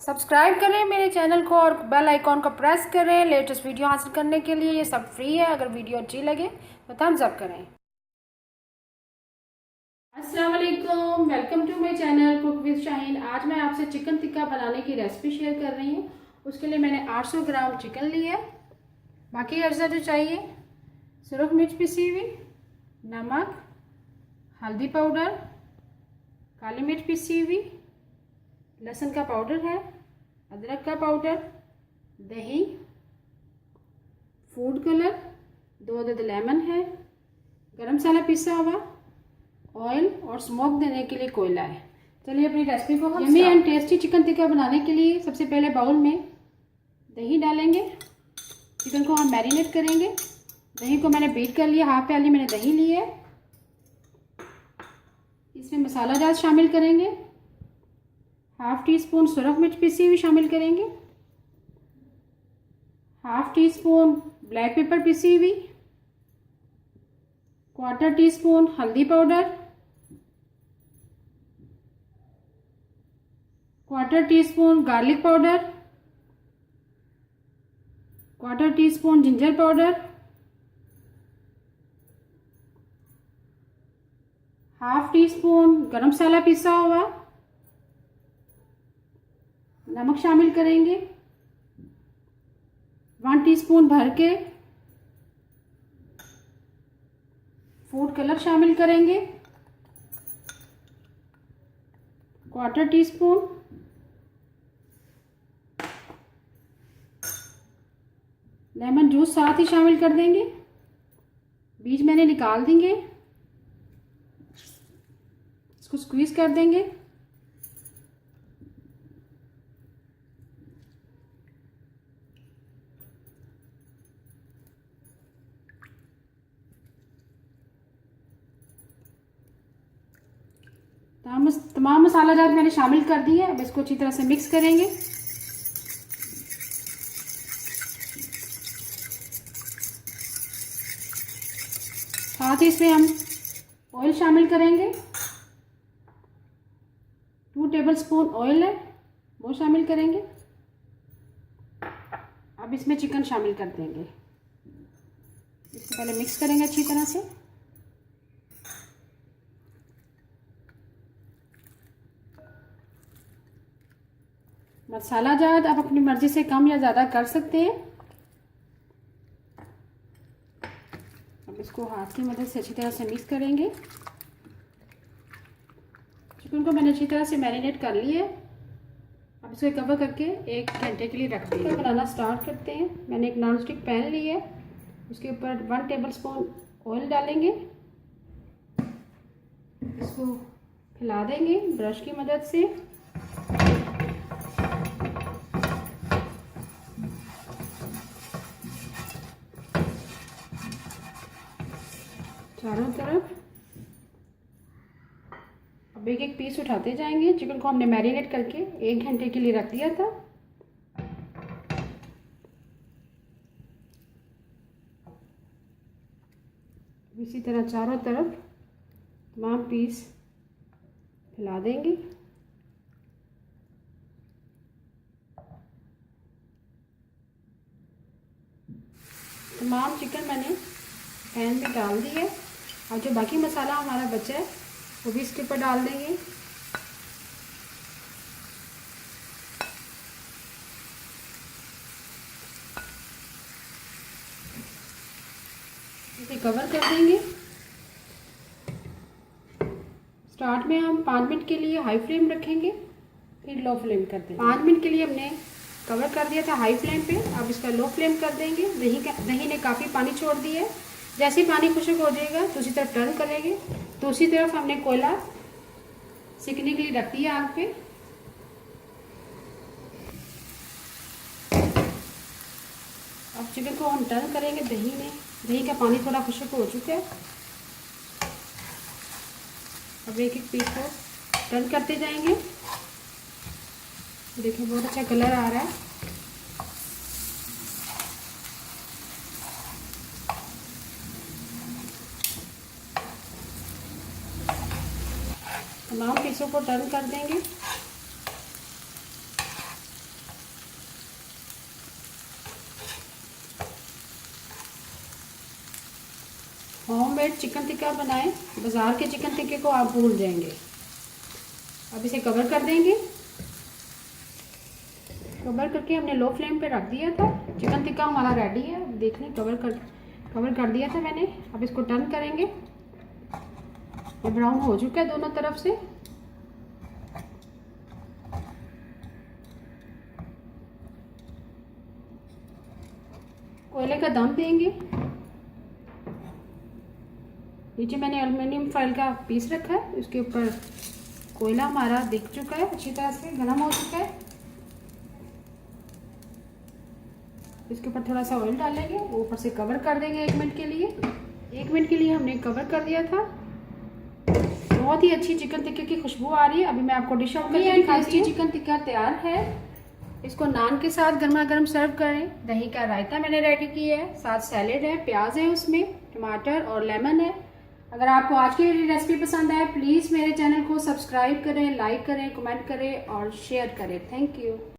Subscribe करें मेरे channel को और बेल आइकॉन को प्रेस करें लेटेस्ट वीडियो हासिल करने के लिए। ये सब फ्री है। अगर वीडियो अच्छी लगे तो थम्स अप करें। अस्सलाम वालेकुम, welcome to my channel cook with Shaheen. आज मैं आपसे चिकन टिक्का बनाने की रेसिपी शेयर कर रही हूँ। उसके लिए मैंने 800 ग्राम चिकन लिया है। बाकी अज्जा जो चाहिए, सुरख मिर्च पिसी हुई, नमक, हल्दी पाउडर, काली मिर्च पिसी हुई, लहसुन का पाउडर है, अदरक का पाउडर, दही, फूड कलर, 2 अदद लेमन है, गरम मसाला पिसा हुआ, ऑयल और स्मोक देने के लिए कोयला है। चलिए अपनी रेसिपी को yummy and tasty chicken tikka बनाने के लिए सबसे पहले बाउल में दही डालेंगे। चिकन को हम मैरिनेट करेंगे। दही को मैंने बीट कर लिया, हाफ प्याली मैंने दही ली है। इसमें मसाला जात शामिल करेंगे। हाफ टी स्पून सुरख मिर्च पिसी हुई शामिल करेंगे। Half tea spoon black pepper पिसी हुई, क्वार्टर टी स्पून हल्दी powder, quarter tea spoon garlic powder, quarter tea spoon ginger powder, half tea spoon गरम मसाला पिसा हुआ, नमक शामिल करेंगे। 1 टीस्पून भर के फूड कलर शामिल करेंगे। Quarter tea spoon lemon juice साथ ही शामिल कर देंगे। बीज मैंने निकाल देंगे। इसको स्क्वीज कर देंगे। तमाम मसाला जात मैंने शामिल कर दिए। अब इसको अच्छी तरह से मिक्स करेंगे। साथ ही इसमें हम ऑयल शामिल करेंगे। 2 टेबलस्पून ऑयल है, वो शामिल करेंगे। अब इसमें चिकन शामिल कर देंगे। इससे पहले मिक्स करेंगे अच्छी तरह से। मसाला जात आप अपनी मर्जी से कम या ज़्यादा कर सकते हैं। अब इसको हाथ की मदद से अच्छी तरह से मिक्स करेंगे। चिकन को मैंने अच्छी तरह से मैरिनेट कर लिया है। अब इसको कवर करके 1 घंटे के लिए रख देंगे। बनाना स्टार्ट करते हैं। मैंने एक नॉन स्टिक पैन लिया है। उसके ऊपर 1 टेबलस्पून ऑयल डालेंगे। इसको फैला देंगे ब्रश की मदद से। चारों तरफ अब एक पीस उठाते जाएंगे। चिकन को हमने मैरिनेट करके 1 घंटे के लिए रख दिया था। इसी तरह चारों तरफ तमाम पीस फैला देंगे। तमाम चिकन मैंने पैन में डाल दी है। और जो बाकी मसाला हमारा बचा है वो भी इसके ऊपर डाल देंगे। इसे कवर कर देंगे। स्टार्ट में हम 5 मिनट के लिए हाई फ्लेम रखेंगे, फिर लो फ्लेम कर देंगे। 5 मिनट के लिए हमने कवर कर दिया था हाई फ्लेम पे। अब इसका लो फ्लेम कर देंगे। दही ने काफ़ी पानी छोड़ दिया है। जैसे ही पानी खुश्क हो जाएगा दूसरी तरफ टर्न करेंगे। दूसरी तरफ हमने कोयला सिकने के लिए रख दिया आग पे। अब चिकन को हम टर्न करेंगे। दही का पानी थोड़ा खुश्क हो चुका है। अब एक पीस को टर्न करते जाएंगे। देखिए बहुत अच्छा कलर आ रहा है। तमाम पीसों को टर्न कर देंगे। होममेड चिकन टिक्का बनाएं, बाज़ार के चिकन टिक्के को आप भूल जाएंगे। अब इसे कवर कर देंगे। कवर करके हमने लो फ्लेम पे रख दिया था। चिकन टिक्का हमारा रेडी है, देख लें कवर कर दिया था मैंने। अब इसको टर्न करेंगे। ये ब्राउन हो चुका है दोनों तरफ से। कोयले का दम देंगे। नीचे मैंने एल्युमिनियम फॉइल का पीस रखा है, उसके ऊपर कोयला हमारा दिख चुका है, अच्छी तरह से गर्म हो चुका है। इसके ऊपर थोड़ा सा ऑयल डालेंगे, ऊपर से कवर कर देंगे 1 मिनट के लिए। 1 मिनट के लिए हमने कवर कर दिया था। बहुत ही अच्छी चिकन टिक्के की खुशबू आ रही है। अभी मैं आपको डिश आउट करके दिखाती हूँ। चिकन टिक्का तैयार है। इसको नान के साथ गर्मा गर्म सर्व करें। दही का रायता मैंने रेडी किया है, साथ सैलेड है, प्याज है, उसमें टमाटर और लेमन है। अगर आपको आज की रेसिपी पसंद आए प्लीज़ मेरे चैनल को सब्सक्राइब करें, लाइक करें, कमेंट करें और शेयर करें। Thank you.